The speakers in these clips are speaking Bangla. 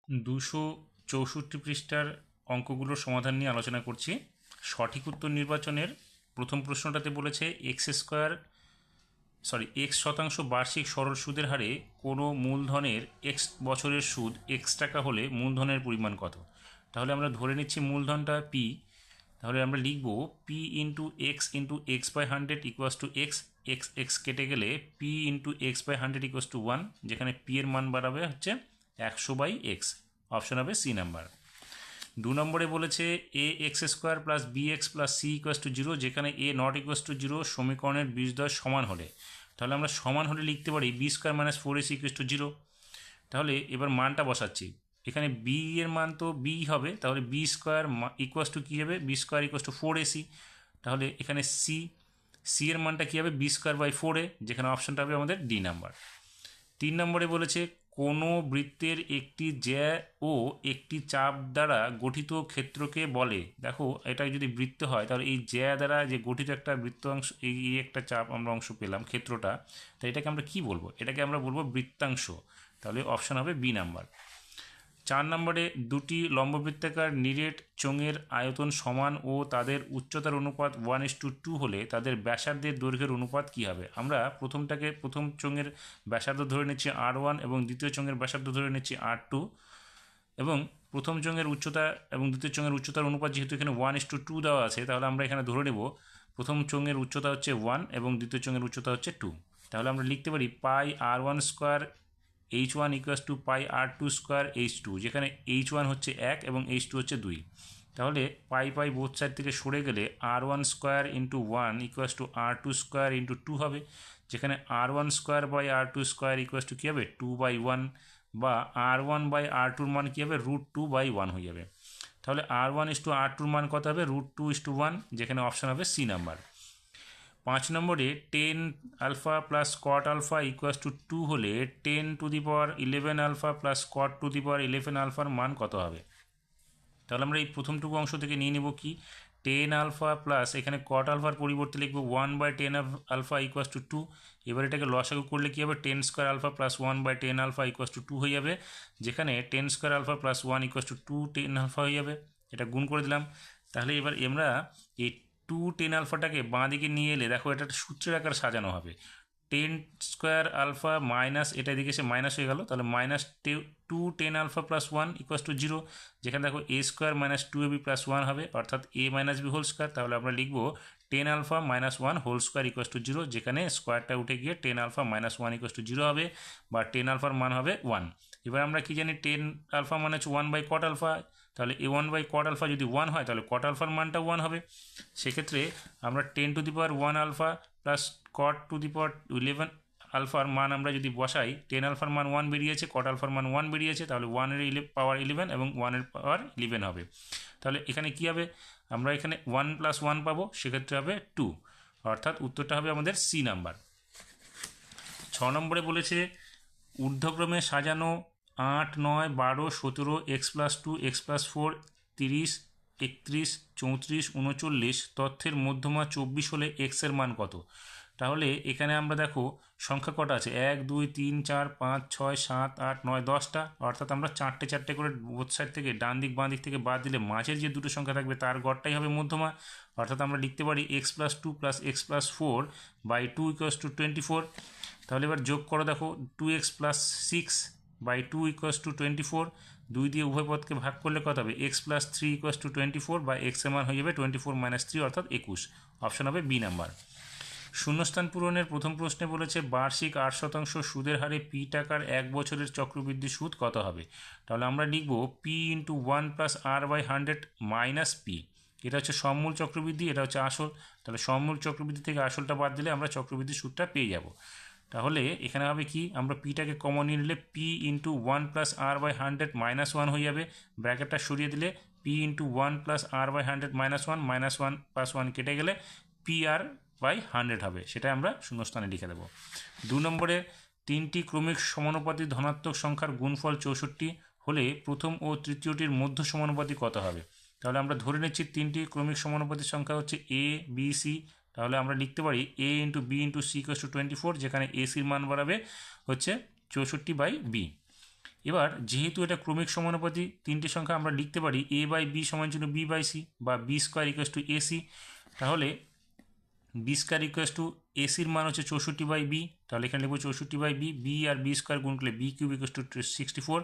264 পৃষ্ঠার অঙ্কগুলোর সমাধান নিয়ে আলোচনা করছি। সঠিক উত্তর নির্বাচনের প্রথম প্রশ্নটাতে বলেছে এক্স শতাংশ বার্ষিক সরল সুদের হারে কোনো মূলধনের এক্স বছরের সুদ এক্স টাকা হলে মূলধনের পরিমাণ কত। তাহলে আমরা ধরে নিচ্ছি মূলধনটা পি, তাহলে আমরা লিখব P into X by 100 equals to X, X X কেটে গেলে P into X by 100 equals to 1, যেখানে পি এর মান বাড়াবে হচ্ছে 100/x, অপশন হবে সি নাম্বার। 2 নম্বরে বলেছে a x square plus b x plus c equals to 0, যেখানে এ নট ইকুয়াস টু 0 সমীকরণের বীজদ্বয় সমান হলে। তাহলে আমরা সমান হলে লিখতে পারি B square minus 4ac equals to 0। তাহলে এবার মানটা বসাচ্ছি, এখানে বি এর মান তো বি হবে, তাহলে বি স্কোয়ার ইকুয়াস টু কী হবে, B square equals two 4ac। তাহলে এখানে সি এর মানটা কী হবে, বি স্কোয়ার বাই 4a, যেখানে অপশনটা হবে আমাদের ডি নাম্বার। 3 নম্বরে বলেছে কোনো বৃত্তের একটি জ্যা ও একটি চাপ দ্বারা গঠিত ক্ষেত্রকে বলে। দেখো এটা যদি বৃত্ত হয় তাহলে এই জ্যা দ্বারা যে গঠিত একটা বৃত্ত অংশ, এই একটা চাপ আমরা অংশ পেলাম ক্ষেত্রটা, তাই এটাকে আমরা কি বলবো, এটাকে আমরা বলবো বৃত্তাংশ। তাহলে অপশন হবে বি নাম্বার। 4 নম্বরে দুটি লম্ববৃত্তাকার নিরেট চোঙের আয়তন সমান ও তাদের উচ্চতার অনুপাত 1:2 হলে তাদের ব্যাসার্ধের দৈর্ঘ্যের অনুপাত কী হবে। আমরা প্রথম চোঙের ব্যাসার্ধ ধরে নিচ্ছি R1 এবং দ্বিতীয় চোঙের ব্যাসার্ধ ধরে নিচ্ছি R2, এবং প্রথম চোঙের উচ্চতা এবং দ্বিতীয় চোঙের উচ্চতার অনুপাত যেহেতু এখানে 1:2 দেওয়া আছে, তাহলে আমরা এখানে ধরে নেব প্রথম চোঙের উচ্চতা হচ্ছে 1 এবং দ্বিতীয় চোঙের উচ্চতা হচ্ছে 2। তাহলে আমরা লিখতে পারি পাই R1 square h1 equals to pi R2 square h2, যেখানে h1 হচ্ছে 1 এবং h2 হচ্ছে 2। তাহলে পাই বোথ সাইড থেকে সরে গেলে R1 square into 1 equals to R2 square into 2 হবে, যেখানে R1 square by R2 square equals to কী হবে 2/1, বা R1 বাই R2-র মান কী হবে √2/1 হয়ে যাবে। তাহলে R1:R2-র মান কত হবে √2:1, যেখানে অপশান হবে সি নাম্বার। 5 নম্বরে tan alpha plus cot alpha equals to 2 হলে 10⁻11 আলফা প্লাস কট 11 আলফার মান কত হবে। তাহলে আমরা এই প্রথমটুকু অংশ থেকে নিয়ে নেব কি, 10 আলফা প্লাস এখানে কট আলফার পরিবর্তে লিখব 1/10 আলফা ইকুয়াস টু 2। এবার এটাকে লসাগু করলে কী হবে 10 square alpha plus 1/10 alpha equals to 2 হয়ে যাবে, যেখানে 10 square alpha plus 1 equals to 2 10 alpha হয়ে যাবে। এটা গুণ করে দিলাম। তাহলে এবার আমরা এই 2 10 আলফাটাকে বাঁ দিকে নিয়ে এলে দেখো এটা সূত্রের আকার সাজানো হবে। 10 স্কোয়ার আলফা মাইনাস এটা এদিকে এসে মাইনাস হয়ে গেল, তাহলে -2 10 আলফা প্লাস 1 ইকুয়াস টু 0, যেখানে দেখো a square minus 2ab plus 1 হবে, অর্থাৎ a minus B whole square. তাহলে আমরা লিখবো 10 alpha minus 1 whole square equals to 0, যেখানে স্কোয়ারটা উঠে গিয়ে 10 আলফা মাইনাস 1 ইকুয়াস টু 0 হবে, বা 10 আলফার মান হবে 1। এবার আমরা কি জানি 10 আলফা মানে হচ্ছে 1/cot আলফা, তাহলে a 1/cot আলফা যদি 1 হয় তাহলে cot আলফার মানটা 1 হবে। সেক্ষেত্রে আমরা 10⁻1 আলফা প্লাস cot 11 আলফার মান আমরা যদি বসাই, 10 আলফার মান 1 বেরিয়েছে, cot আলফার মান 1 বেরিয়েছে, তাহলে 1 এর পাওয়ার 11 এবং 1 এর পাওয়ার 11 হবে। তাহলে এখানে কি হবে, আমরা এখানে 1 + 1 পাবো, সেক্ষেত্রে হবে 2, অর্থাৎ উত্তরটা হবে আমাদের সি নাম্বার। 6 নম্বরে বলেছে ঊর্ধ্বক্রমে সাজানো 8 9 12 17 x+2 x+4 30 31 34 39 তথ্যের মধ্যমা 24 হলে x এর মান কত। তাহলে এখানে আমরা দেখো সংখ্যা কটা আছে 1 2 3 4 5 6 7 8 9 10টা, অর্থাৎ আমরা চারটে চারটে করে বোথ সাইড থেকে ডান দিক বাঁ দিক থেকে বাদ দিলে মাঝের যে দুটো সংখ্যা থাকবে তার গড়টাই হবে মধ্যমা, অর্থাৎ আমরা লিখতে পারি x+2 + x+4/2 = 24। তাহলে এবার যোগ করো, দেখো 2x + 6/2 = 24, 2 দিয়ে উভয় পদকে ভাগ করলে কত হবে x+3 = 24, বা x এর মান হয়ে যাবে 24 - 3 অর্থাৎ 21, অপশন হবে বি নাম্বার। শূন্যস্থান পূরণের প্রথম প্রশ্নে বলেছে বার্ষিক 8% সুদের হারে পি টাকার 1 বছরের চক্রবৃদ্ধি সুদ কত হবে। তাহলে আমরা লিখব p × 1 + r/100 - p, এটা হচ্ছে সম্মূল চক্রবৃদ্ধি, এটা হচ্ছে আসল। তাহলে সম্মূল চক্রবৃদ্ধি থেকে আসলটা বাদ দিলে আমরা চক্রবৃদ্ধি সুদটা পেয়ে যাব। তাহলে এখানে হবে কি, আমরা পিটাকে কমন নিয়ে নিলে p × 1 + r/100 - 1 হয়ে যাবে, ব্র্যাকেটটা সরিয়ে দিলে p × 1 + r/100 - 1 -1 + 1 কেটে গেলে pr/100 হবে, সেটা আমরা শূন্যস্থানে লিখে দেবো। 2 নম্বরে 3টি ক্রমিক সমানুপাতি ধনাত্মক সংখ্যার গুণফল 64 হলে প্রথম ও তৃতীয়টির মধ্য সমানুপাতি কত হবে। তাহলে আমরা ধরে নিচ্ছি 3টি ক্রমিক সমানুপাতি সংখ্যা হচ্ছে a b c, তাহলে আমরা লিখতে পারি a × b × c = 24, যেখানে ac এর মান বাড়াবে হচ্ছে 64/b। এবার যেহেতু এটা ক্রমিক সমানুপাতি, তিনটি সংখ্যা আমরা লিখতে পারি a বাই বি সমান চিহ্ন b বাই সি, বা B square equals to AC. তাহলে বি স্কোয়ার ইকুয়াস টু এসির মান হচ্ছে 64 বাই বি, তাহলে এখানে লিখবো 64/বি, বি আর বি স্কোয়ার গুণ করলে বি কিউব ইকুয়াস টু 64।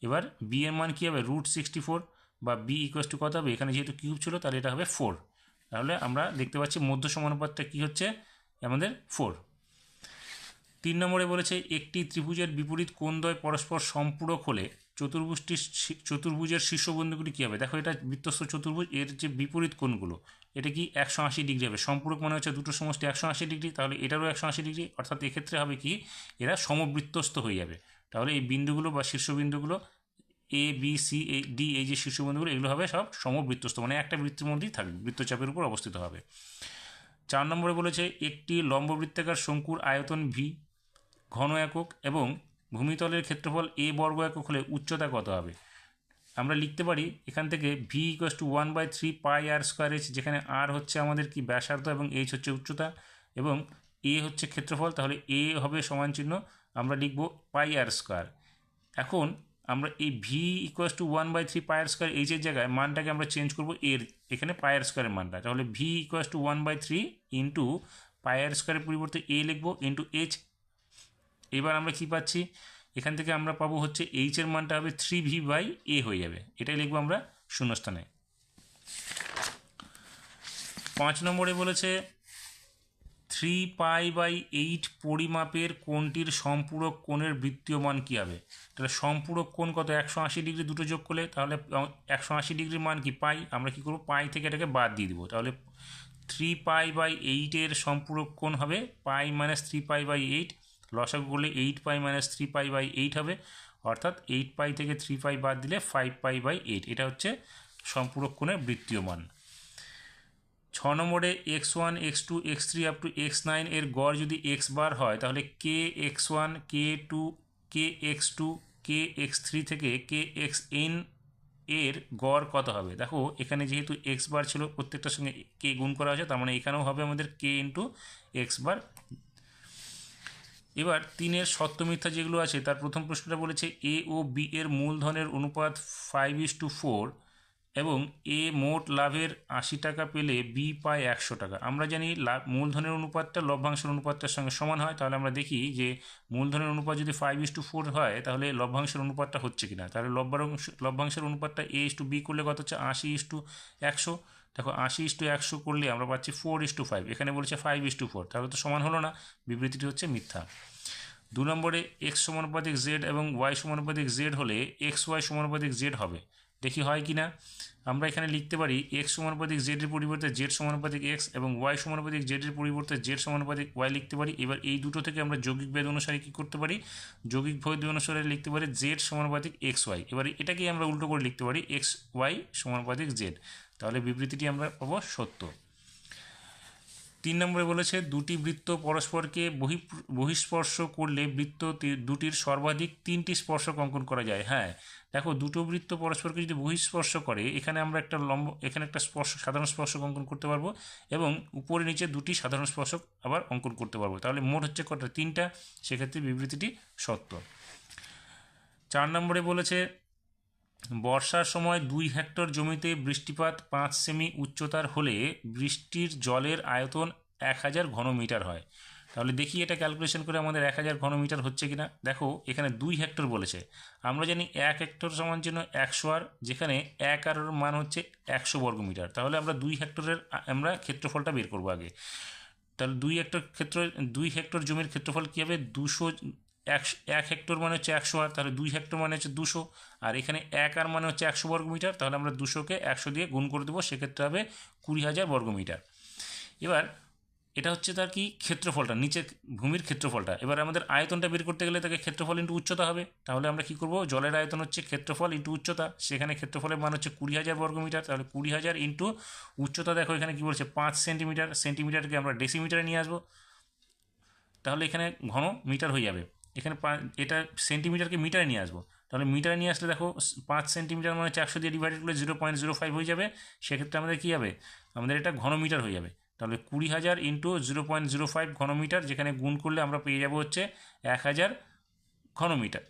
এবার বি এর মান কী হবে, √64, বা বি ইকুয়াস টু কত হবে, এখানে যেহেতু কিউব ছিল তাহলে এটা হবে 4। তাহলে আমরা দেখতে পাচ্ছি মধ্য সমানুপাতটা কী হচ্ছে আমাদের 4। 3 নম্বরে বলেছে একটি ত্রিভুজের বিপরীত কোণদ্বয় পরস্পর সম্পূরক হলে চতুর্ভুজের শীর্ষবিন্দুগুলি কী হবে। দেখো এটা বৃত্তস্থ চতুর্ভুজ, এর যে বিপরীত কোণগুলো এটা কি 180 ডিগ্রি হবে। সম্পূরক মানে হচ্ছে দুটো সমষ্টি 180 ডিগ্রি, তাহলে এটারও 180 ডিগ্রি, অর্থাৎ এক্ষেত্রে হবে কি এরা সমবৃত্তস্থ হয়ে যাবে। তাহলে এই বিন্দুগুলো বা শীর্ষবিন্দুগুলো এ বি সি ডি, এই যে শীর্ষবিন্দুগুলো এগুলো হবে সব সমবৃত্তস্থ, মানে একটা বৃত্তের মধ্যেই থাকবে, বৃত্তচাপের উপর অবস্থিত হবে। 4 নম্বরে বলেছে একটি লম্ববৃত্তাকার শঙ্কুর আয়তন ভি ঘন একক এবং ভূমিতলের ক্ষেত্রফল এ বর্গ একক হলে উচ্চতা কত হবে। আমরা লিখতে পারি এখান থেকে V equals to 1/3 pi R square H, যেখানে আর হচ্ছে আমাদের কি ব্যাসার্ধ এবং এইচ হচ্ছে উচ্চতা এবং এ হচ্ছে ক্ষেত্রফল, তাহলে এ হবে সমান চিহ্ন আমরা লিখব পাই আর স্কোয়ার। এখন আমরা এই V equals to 1/3 pi R square এইচের জায়গায় মানটাকে আমরা চেঞ্জ করবো এর, এখানে পাই আর স্কোয়ারের মানটা, তাহলে V equals to 1/3 into pi r স্কোয়ারের পরিবর্তে এ লিখবো ইন্টু এইচ। এবার আমরা কি পাচ্ছি, এখান থেকে আমরা পাবো হচ্ছে এইচ এর মানটা হবে 3v/a হয়ে যাবে, এটাই লিখবো আমরা শূন্যস্থানে। 5 নম্বরে বলেছে 3π/8 পরিমাপের কোণটির সম্পূরক কোণের বৃত্তীয় মান কী হবে। তাহলে সম্পূরক কোণ কত, 180 ডিগ্রি, দুটো যোগ করলে তাহলে 180 ডিগ্রির মান কি পাই, আমরা কি করবো পাই থেকে এটাকে বাদ দিয়ে দেবো, তাহলে 3π/8 এর সম্পূরক কোণ হবে পাই মাইনাস 3π/8, লসাগু করলে 8π মাইনাস 3π/8 হবে, অর্থাৎ 8π থেকে 3π বাদ দিলে 5π/8, এটা হচ্ছে সম্পূরক কোণের বৃত্তীয় মান। 6 নম্বরে x1 x2 x3 up to x9 এর গড় যদি x বার হয় তাহলে কে x1 কে টু কে x2 কে x3 থেকে কে xn এর গড় কত হবে। দেখো এখানে যেহেতু x বার ছিল প্রত্যেকটার সঙ্গে কে গুণ করা হয়েছে, তার মানে এখানেও হবে আমাদের কে ইন্টু এক্স বার। এবার 3-এর সত্য মিথ্যা যেগুলো আছে তার প্রথম প্রশ্নটা বলেছে এ ও বি এর মূলধনের অনুপাত 5:4 এবং এ মোট লাভের 80 টাকা পেলে বি পায় 100 টাকা। আমরা জানি মূলধনের অনুপাতটা লভ্যাংশের অনুপাতটার সঙ্গে সমান হয়, তাহলে আমরা দেখি যে মূলধনের অনুপাত যদি 5:4 হয় তাহলে লভ্যাংশের অনুপাতটা হচ্ছে কিনা। তাহলে লভ্যাংশের অনুপাতটা a:b করলে কত হচ্ছে 80:100। দেখো 80:100 করলে আমরা পাচ্ছি 4:5, এখানে বলেছে 5:4, তাহলে তো সমান হলো না, বিবৃতিটি হচ্ছে মিথ্যা। 2 নম্বরে x সমানুপাতিক z এবং y সমানুপাতিক z হলে xy সমানুপাতিক z হবে, দেখি হয় কি না। আমরা এখানে লিখতে পারি x সমানুপাতিক z এর পরিবর্তে z সমানুপাতিক x এবং y সমানুপাতিক z এর পরিবর্তে z সমানুপাতিক y লিখতে পারি। এবার এই দুটো থেকে আমরা যৌগিক ভেদ অনুসারে কী করতে পারি, যৌগিক ভেদ অনুসারে লিখতে পারি z সমানুপাতিক xy। এবার এটাকেই আমরা উল্টো করে লিখতে পারি xy সমানুপাতিক z, তাহলে বিবৃতিটি আমরা পাবো সত্য। 3 নম্বরে বলেছে দুটি বৃত্ত পরস্পরকে বহিঃস্পর্শ করলে বৃত্ত দুটির সর্বাধিক 3টি স্পর্শক অঙ্কন করা যায়। হ্যাঁ দেখো দুটো বৃত্ত পরস্পরকে যদি বহিঃস্পর্শ করে এখানে আমরা একটা এখানে একটা সাধারণ স্পর্শক অঙ্কন করতে পারবো এবং উপরে নিচে দুটি সাধারণ স্পর্শক আবার অঙ্কন করতে পারবো, তাহলে মোট হচ্ছে কটা 3টা, সেক্ষেত্রে বিবৃতিটি সত্য। 4 নম্বরে বলেছে বর্ষার সময় 2 হেক্টর জমিতে বৃষ্টিপাত 5 সেমি উচ্চতার হলে বৃষ্টির জলের আয়তন 1000 ঘনমিটার হয়। তাহলে দেখি এটা ক্যালকুলেশন করে আমাদের 1000 ঘনমিটার হচ্ছে কিনা। দেখো এখানে 2 হেক্টর বলেছে, আমরা জানি 1 হেক্টর সমান জন্য 100 আর, যেখানে 1 আর মান হচ্ছে 100 বর্গমিটার, তাহলে আমরা 2 হেক্টরের আমরা ক্ষেত্রফলটা বের করবো আগে। তাহলে 2 হেক্টর জমির ক্ষেত্রফল কী হবে, 1 হেক্টর মানে হচ্ছে 100 আর, তাহলে 2 হেক্টর মানে হচ্ছে 200, আর এখানে 1 আর মানে হচ্ছে 100 বর্গমিটার, তাহলে আমরা 200কে 100 দিয়ে গুণ করে দেবো, সেক্ষেত্রে হবে 20,000 বর্গমিটার। এবার এটা হচ্ছে তার কি ক্ষেত্রফলটা, নিচের ভূমির ক্ষেত্রফলটা। এবার আমাদের আয়তনটা বের করতে গেলে তাকে ক্ষেত্রফল ইন্টু উচ্চতা হবে, তাহলে আমরা কি করব, জলের আয়তন হচ্ছে ক্ষেত্রফল ইন্টু উচ্চতা, সেখানে ক্ষেত্রফলের মান হচ্ছে 20,000 বর্গমিটার, তাহলে 20,000 ইন্টু উচ্চতা। দেখো এখানে কি বলছে 5 সেন্টিমিটার, সেন্টিমিটারকে আমরা ডেসিমিটারে নিয়ে আসবো, তাহলে এখানে ঘন মিটার হয়ে যাবে। এখানে এটা সেন্টিমিটারকে মিটারে নিয়ে আসবো, তাহলে মিটারে নিয়ে আসলে দেখো 5 সেন্টিমিটার মানে 400 দিয়ে ডিভাইডেড করলে 0.05 হয়ে যাবে, সেক্ষেত্রে আমাদের কী হবে, আমাদের এটা ঘনমিটার হয়ে যাবে। তাহলে 20,000 ইন্টু 0.05 ঘনমিটার, যেখানে গুণ করলে আমরা পেয়ে যাবো হচ্ছে 1000 ঘনমিটার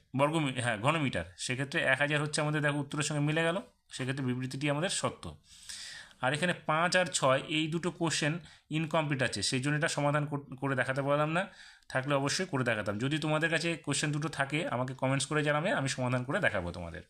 হ্যাঁ ঘনমিটার, সেক্ষেত্রে 1000 হচ্ছে আমাদের, দেখো উত্তরের সঙ্গে মিলে গেল, সেক্ষেত্রে বিবৃতিটি আমাদের সত্য। আর এখানে 5 আর 6 এই দুটো কোশ্চেন ইনকমপ্লিট আছে, সেই জন্য এটা সমাধান করে দেখাতে পারলাম না, থাকলে অবশ্যই করে দেখাতাম। যদি তোমাদের কাছে কোশ্চেন দুটো থাকে আমাকে কমেন্টস করে জানাবে, আমি সমাধান করে দেখাবো তোমাদের।